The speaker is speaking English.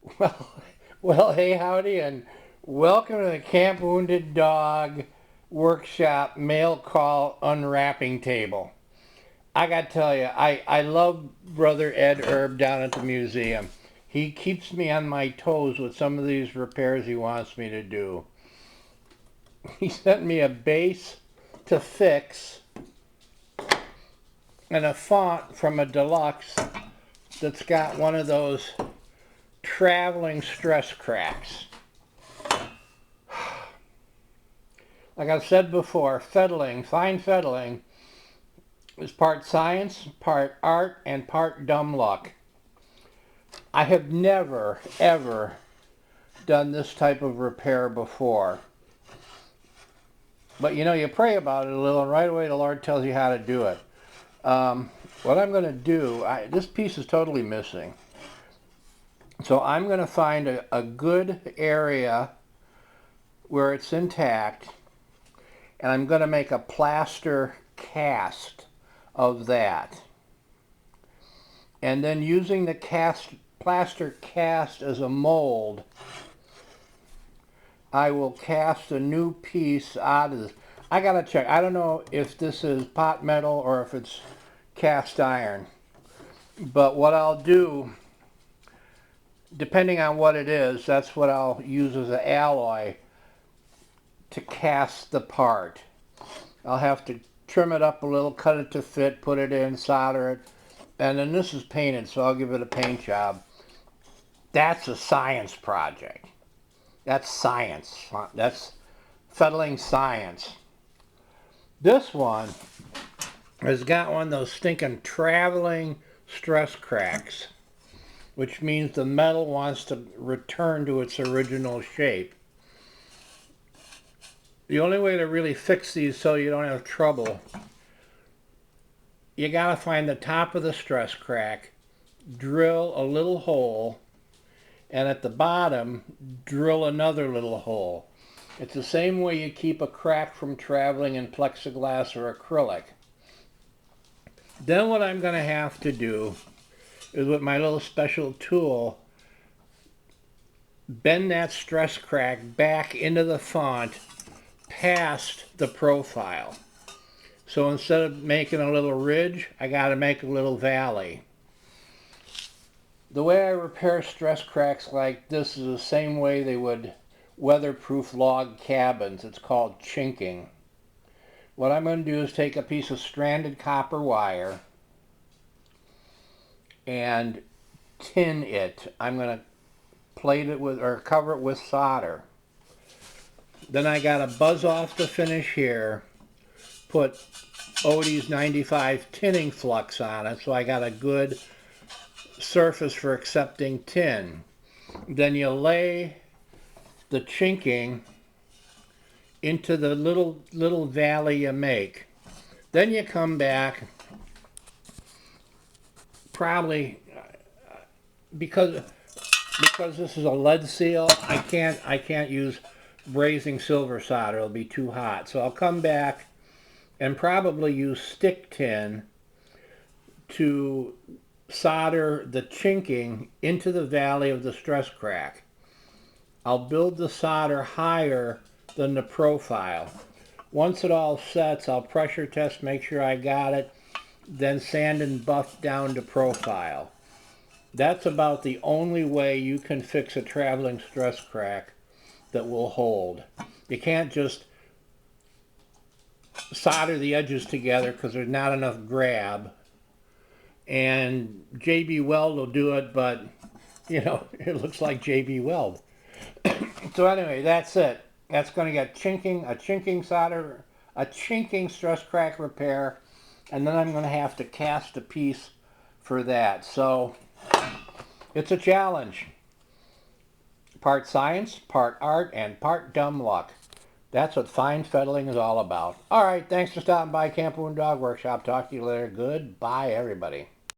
Well, well, hey, howdy, and welcome to the Camp Wounded Dog Workshop Mail Call Unwrapping Table. I gotta tell you, I love Brother Ed Erb down at the museum. He keeps me on my toes with some of these repairs he wants me to do. He sent me a base to fix and a font from a deluxe that's got one of those traveling stress cracks. Like I've said before, fettling, fine fettling, is part science, part art, and part dumb luck. I have never, ever done this type of repair before. But you know, you pray about it a little, and right away the Lord tells you how to do it. What I'm going to do, this piece is totally missing. So I'm going to find a good area where it's intact, and I'm going to make a plaster cast of that. And then using the plaster cast as a mold, I will cast a new piece out of this. I gotta check. I don't know if this is pot metal or if it's cast iron. But what I'll do, depending on what it is, that's what I'll use as an alloy to cast the part. I'll have to trim it up a little, cut it to fit, put it in, solder it. And then this is painted, so I'll give it a paint job. That's a science project. That's science. That's fettling science. This one has got one of those stinking traveling stress cracks, which means the metal wants to return to its original shape. The only way to really fix these so you don't have trouble, you gotta find the top of the stress crack, drill a little hole, and at the bottom, drill another little hole. It's the same way you keep a crack from traveling in plexiglass or acrylic. Then what I'm going to have to do is with my little special tool, bend that stress crack back into the font past the profile. So instead of making a little ridge, I got to make a little valley. The way I repair stress cracks like this is the same way they would weatherproof log cabins. It's called chinking. What I'm going to do is take a piece of stranded copper wire and tin it. I'm going to plate it with, or cover it with solder. Then I got to buzz off the finish here, put Odie's 95 tinning flux on it, so I got a good surface for accepting tin. Then you lay the chinking into the little valley you make. Then you come back, probably because this is a lead seal, I can't use brazing silver solder. It'll be too hot. So I'll come back and probably use stick tin to solder the chinking into the valley of the stress crack. I'll build the solder higher than the profile. Once it all sets, I'll pressure test, make sure I got it, then sand and buff down to profile. That's about the only way you can fix a traveling stress crack that will hold. You can't just solder the edges together because there's not enough grab. And JB Weld will do it, but you know, it looks like JB Weld. So anyway, that's it. That's going to get a chinking solder, a chinking stress crack repair, and then I'm going to have to cast a piece for that. So it's a challenge. Part science, part art, and part dumb luck. That's what fine fettling is all about. All right, thanks for stopping by Camp Wounded Dog Workshop. Talk to you later. Goodbye, everybody.